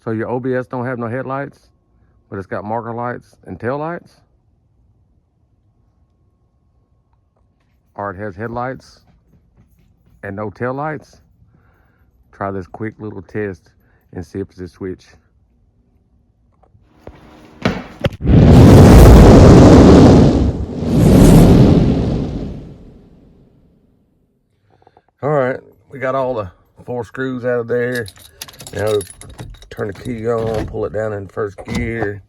So your OBS don't have no headlights, but it's got marker lights and tail lights? Or it has headlights and no tail lights? Try this quick little test and see if it's a switch. All right, we got all the 4 screws out of there. Now turn the key on, pull it down in first gear.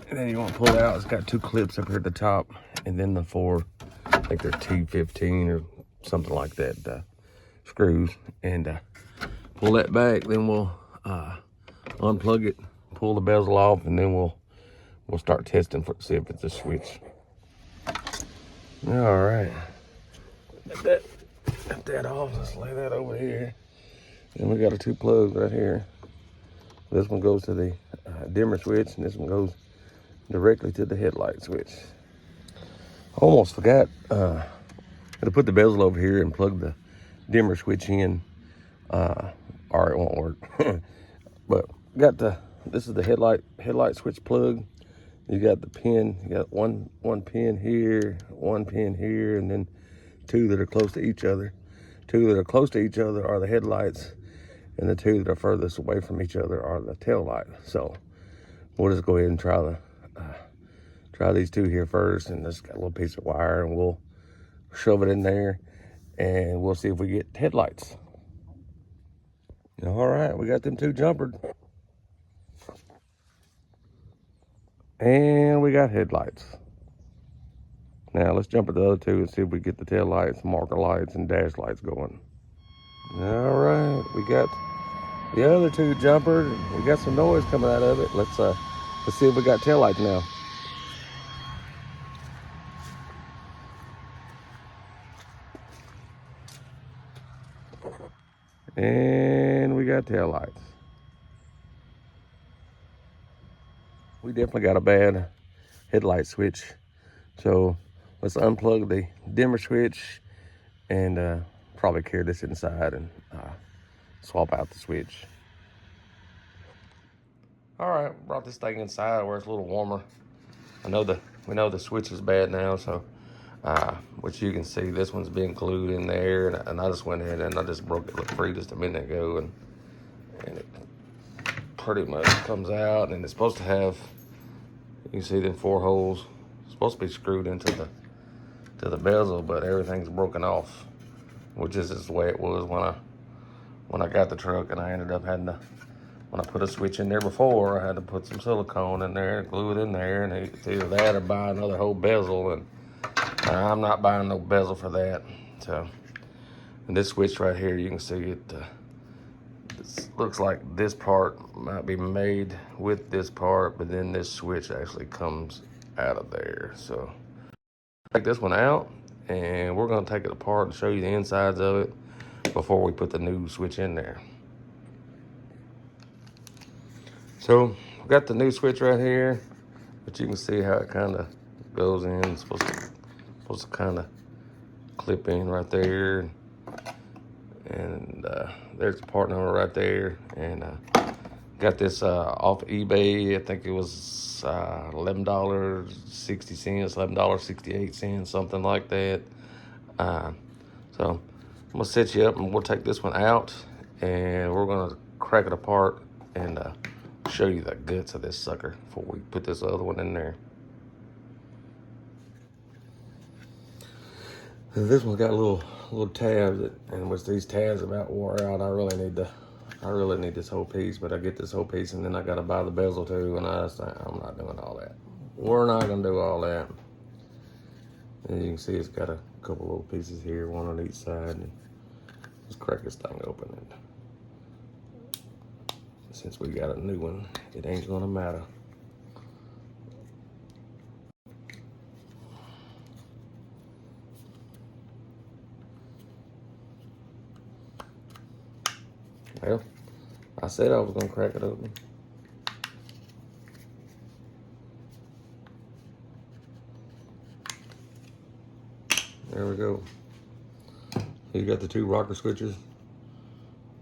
And then you want to pull it out. It's got 2 clips up here at the top. And then the 4, I think they're T15 or something like that, screws. And pull that back, then we'll unplug it, pull the bezel off, and then we'll start testing for see if it's a switch. All right. Got that off. Let's lay that over here. And we got our 2 plugs right here. This one goes to the dimmer switch, and this one goes directly to the headlight switch. Almost forgot to put the bezel over here and plug the dimmer switch in, or it won't work. But got this is the headlight switch plug. You got the pin. You got one pin here, 1 pin here, and then 2 that are close to each other. 2 that are close to each other are the headlights, and the 2 that are furthest away from each other are the tail light. So we'll just go ahead and try these 2 here first, and just got a little piece of wire, and we'll shove it in there, and we'll see if we get headlights. All right, we got them 2 jumpered, and we got headlights. Now let's jump at the other 2 and see if we get the tail lights, marker lights, and dash lights going. All right, we got the other 2 jumpered. We got some noise coming out of it. Let's see if we got tail lights now. And we got tail lights. We definitely got a bad headlight switch. So let's unplug the dimmer switch and probably carry this inside and swap out the switch. All right, brought this thing inside where it's a little warmer. We know the switch is bad now, so which you can see this one's been glued in there, and I just went ahead and I just broke it free just a minute ago, and it pretty much comes out, and it's supposed to have, you can see them 4 holes. It's supposed to be screwed into the bezel, but everything's broken off, which is just the way it was when I got the truck, and I ended up having to, when I put a switch in there before, I had to put some silicone in there, glue it in there, and it's either that or buy another whole bezel, and I'm not buying no bezel for that. So, and this switch right here, you can see it. This looks like this part might be made with this part, but then this switch actually comes out of there. So, take this one out, and we're gonna take it apart and show you the insides of it before we put the new switch in there. So, we got the new switch right here, but you can see how it kind of goes in. It's supposed to kind of clip in right there, and there's the part number right there. And got this off eBay. I think it was $11.60, $11.68, something like that. So I'm gonna set you up, and we'll take this one out, and we're gonna crack it apart and show you the guts of this sucker before we put this other one in there. This one's got little tabs, and with these tabs about wore out, I really need this whole piece. But I get this whole piece, and then I gotta buy the bezel too, and I'm not doing all that. We're not gonna do all that. And you can see it's got a couple little pieces here, one on each side. And let's crack this thing open. And since we got a new one, it ain't gonna matter. Well, I said I was gonna crack it open. There we go. You got the 2 rocker switches,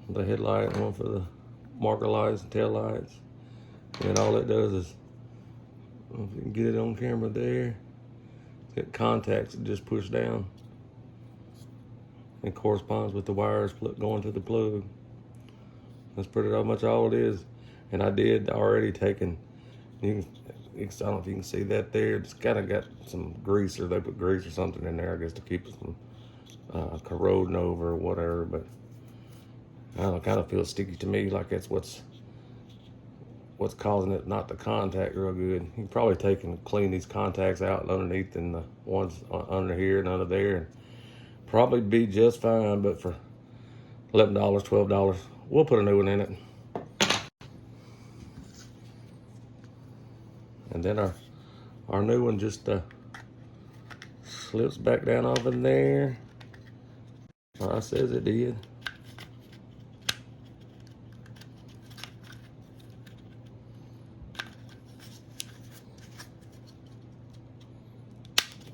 the headlight, and one for the marker lights and tail lights. And all it does is, I don't know if you can get it on camera there, it's got contacts that just push down. It corresponds with the wires going to the plug. That's pretty much all it is. And I did already taken, I don't know if you can see that there. It's kind of got some grease, or they put grease or something in there, I guess, to keep it from corroding over or whatever. But I don't know, it kind of feels sticky to me, like that's what's causing it not to contact real good. You can probably take and clean these contacts out underneath and the ones under here and under there, and probably be just fine. But for $11, $12, we'll put a new one in it. And then our new one just slips back down off in there. It says it did.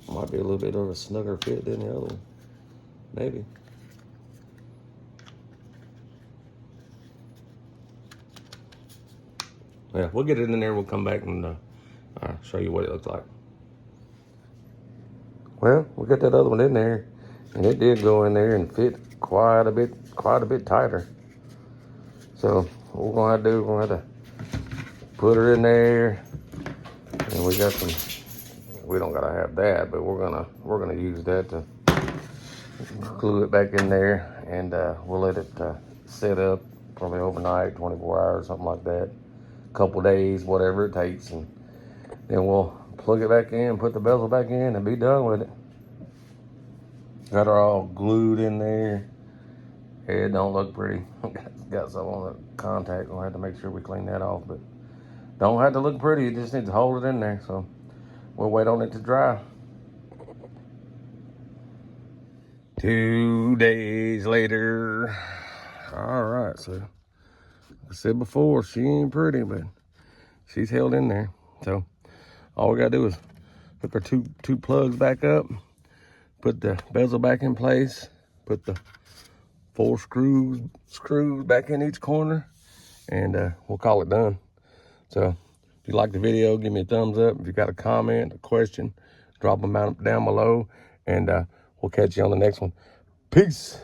Might be a little bit of a snugger fit than the other one. Maybe. Yeah, we'll get it in there. We'll come back and show you what it looks like. Well, we got that other one in there, and it did go in there and fit quite a bit tighter. So what we're gonna have to do, we're gonna have to put her in there, and we got some. We don't gotta have that, but we're gonna use that to glue it back in there, and we'll let it set up probably overnight, 24 hours, something like that. Couple days, whatever it takes, and then we'll plug it back in, put the bezel back in, and be done with it. Got her all glued in there. It don't look pretty. Got some on the contact. We'll have to make sure we clean that off, but don't have to look pretty. You just need to hold it in there. So we'll wait on it to dry. 2 days later. All right, so like I said before, she ain't pretty, but she's held in there. So all we gotta do is hook our two plugs back up, put the bezel back in place, put the 4 screws back in each corner, and we'll call it done. So if you like the video, give me a thumbs up. If you got a comment, a question, drop them down below, and we'll catch you on the next one. Peace.